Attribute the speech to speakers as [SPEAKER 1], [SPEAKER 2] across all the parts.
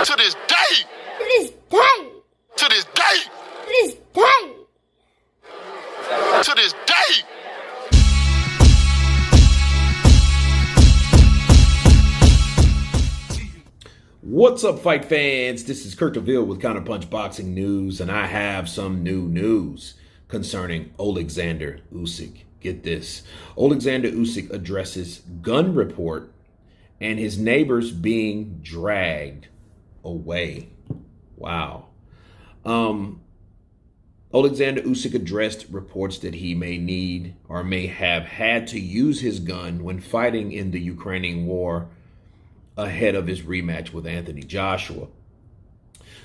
[SPEAKER 1] To this day.
[SPEAKER 2] To this day.
[SPEAKER 1] To this day.
[SPEAKER 2] To this day.
[SPEAKER 1] To this day.
[SPEAKER 3] What's up, fight fans? This is Kurt DeVille with Counterpunch Boxing News, and I have some new news concerning Oleksandr Usyk. Get this. Oleksandr Usyk addresses gun report and his neighbors being dragged away. Wow. Oleksandr Usyk addressed reports that he may need or may have had to use his gun when fighting in the Ukrainian war ahead of his rematch with Anthony Joshua.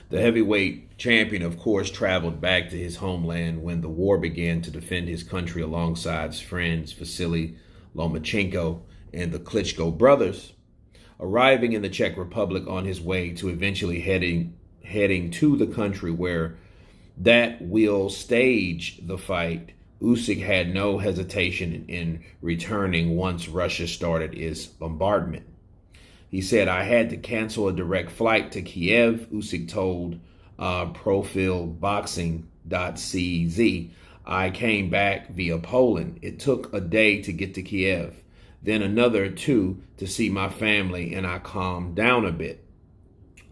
[SPEAKER 3] The heavyweight champion, of course, traveled back to his homeland when the war began to defend his country alongside his friends Vasily Lomachenko and the Klitschko brothers, arriving in the Czech Republic on his way to eventually heading to the country where that will stage the fight. Usyk had no hesitation in returning once Russia started its bombardment. He said, "I had to cancel a direct flight to Kiev," Usyk told profilboxing.cz. "I came back via Poland. It took a day to get to Kiev, then another 2 to see my family, and I calmed down a bit."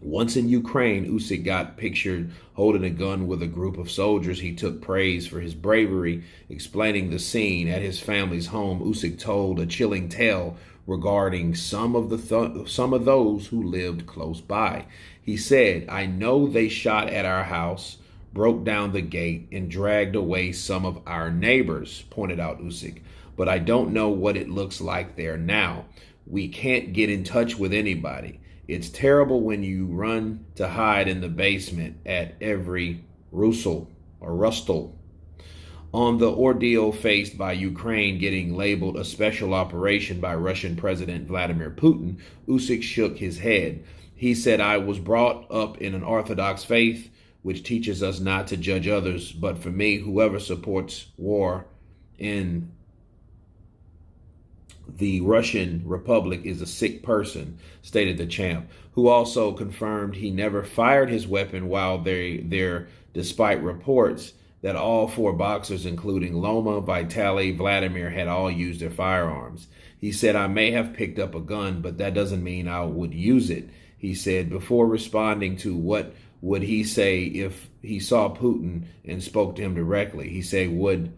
[SPEAKER 3] Once in Ukraine, Usyk got pictured holding a gun with a group of soldiers. He took praise for his bravery, explaining the scene at his family's home. Usyk told a chilling tale regarding some of those who lived close by. He said, "I know they shot at our house, broke down the gate, and dragged away some of our neighbors," pointed out Usyk. "But I don't know what it looks like there now. We can't get in touch with anybody. It's terrible when you run to hide in the basement at every rustle. On the ordeal faced by Ukraine getting labeled a special operation by Russian President Vladimir Putin, Usyk shook his head. He said, "I was brought up in an Orthodox faith, which teaches us not to judge others. But for me, whoever supports war in the Russian Republic is a sick person," stated the champ, who also confirmed he never fired his weapon while there, despite reports that all 4 boxers, including Loma, Vitaly, Vladimir, had all used their firearms. He said, "I may have picked up a gun, but that doesn't mean I would use it." He said, before responding to what would he say if he saw Putin and spoke to him directly. He said, what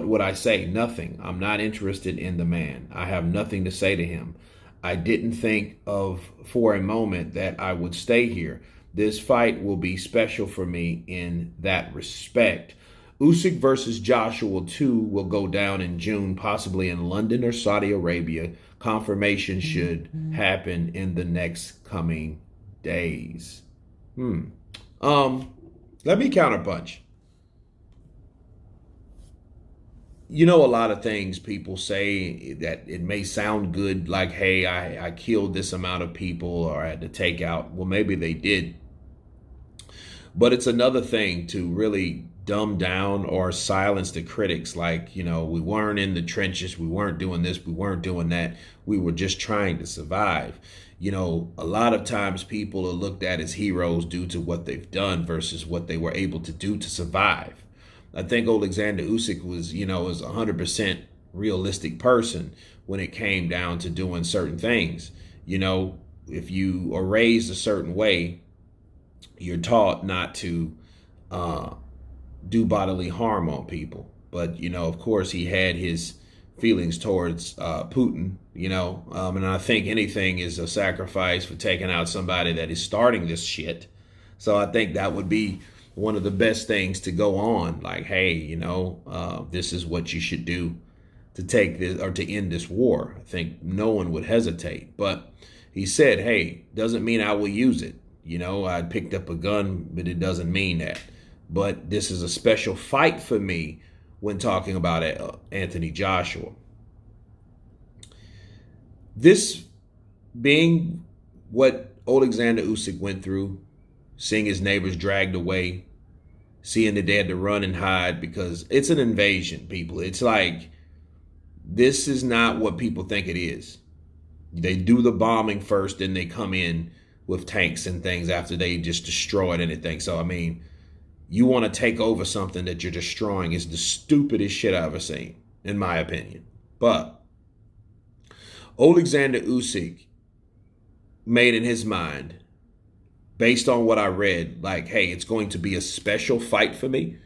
[SPEAKER 3] would I say? Nothing. I'm not interested in the man. I have nothing to say to him. I didn't think for a moment that I would stay here. This fight will be special for me in that respect. Usyk versus Joshua 2 will go down in June, possibly in London or Saudi Arabia. Confirmation should happen in the next coming days. Let me counterpunch. You know, a lot of things people say that it may sound good, like, hey, I killed this amount of people or I had to take out. Well, maybe they did. But it's another thing to really dumb down or silence the critics. Like, you know, we weren't in the trenches. We weren't doing this. We weren't doing that. We were just trying to survive. You know, a lot of times people are looked at as heroes due to what they've done versus what they were able to do to survive. I think Oleksandr Usyk was a 100% realistic person when it came down to doing certain things. You know, if you are raised a certain way, you're taught not to do bodily harm on people. But, you know, of course, he had his feelings towards Putin, and I think anything is a sacrifice for taking out somebody that is starting this shit. So I think that would be one of the best things to go on, like, hey, this is what you should do to take this or to end this war. I think no one would hesitate. But he said, hey, doesn't mean I will use it. I picked up a gun, but it doesn't mean that. But this is a special fight for me when talking about Anthony Joshua. This being what Oleksandr Usyk went through, seeing his neighbors dragged away, seeing that they had to run and hide because it's an invasion, people. It's like, this is not what people think it is. They do the bombing first, then they come in with tanks and things after they just destroyed anything. So, I mean, you want to take over something that you're destroying is the stupidest shit I've ever seen, in my opinion. But Oleksandr Usyk made in his mind, based on what I read, like, hey, it's going to be a special fight for me.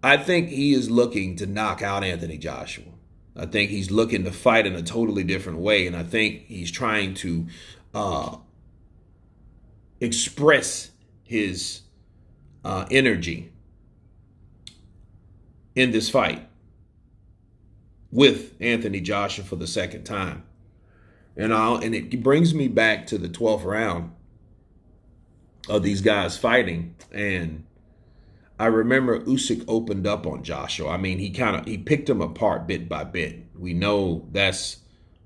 [SPEAKER 3] I think he is looking to knock out Anthony Joshua. I think he's looking to fight in a totally different way. And I think he's trying to express his energy in this fight with Anthony Joshua for the second time. And it brings me back to the 12th round of these guys fighting. And I remember Usyk opened up on Joshua. I mean, he picked him apart bit by bit. We know that's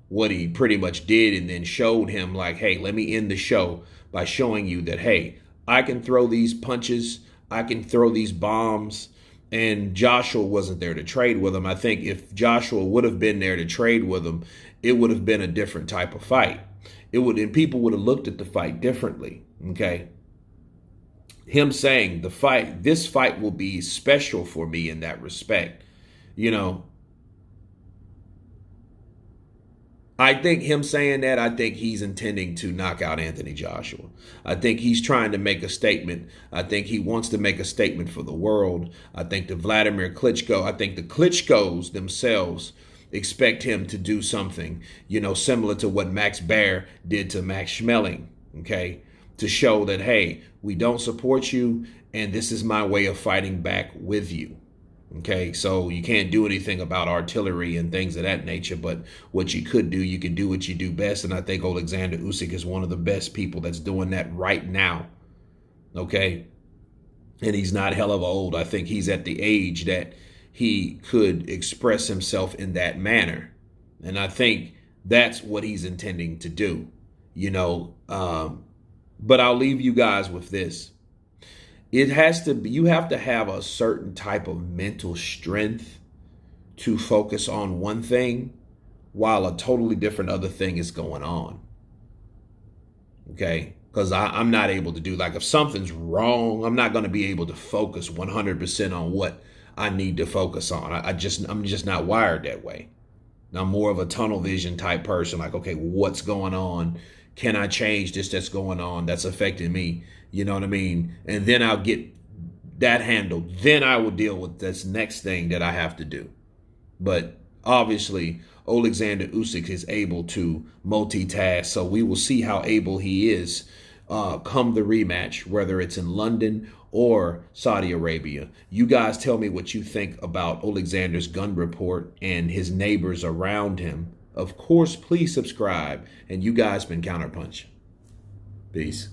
[SPEAKER 3] what he pretty much did, and then showed him like, hey, let me end the show by showing you that, hey, I can throw these punches, I can throw these bombs. And Joshua wasn't there to trade with him. I think if Joshua would have been there to trade with him, it would have been a different type of fight. And people would have looked at the fight differently. Okay. Him saying this fight will be special for me in that respect. You know, I think him saying that, I think he's intending to knock out Anthony Joshua. I think he's trying to make a statement. I think he wants to make a statement for the world. I think the Klitschkos themselves expect him to do something, you know, similar to what Max Baer did to Max Schmeling, okay, to show that, hey, we don't support you, and this is my way of fighting back with you. Okay, so you can't do anything about artillery and things of that nature, but what you could do, you can do what you do best. And I think Oleksandr Usyk is one of the best people that's doing that right now. Okay, and he's not hell of old. I think he's at the age that he could express himself in that manner. And I think that's what he's intending to do, you know. But I'll leave you guys with this. You have to have a certain type of mental strength to focus on one thing while a totally different other thing is going on. Okay? Because I'm not able to do, like, if something's wrong, I'm not going to be able to focus 100% on what I need to focus on. I'm just not wired that way. I'm more of a tunnel vision type person. Like, okay, what's going on? Can I change this that's going on that's affecting me? You know what I mean? And then I'll get that handled. Then I will deal with this next thing that I have to do. But obviously, Oleksandr Usyk is able to multitask. So we will see how able he is come the rematch, whether it's in London or Saudi Arabia. You guys tell me what you think about Oleksandr's gun report and his neighbors around him. Of course, please subscribe. And you guys been Counterpunch. Peace.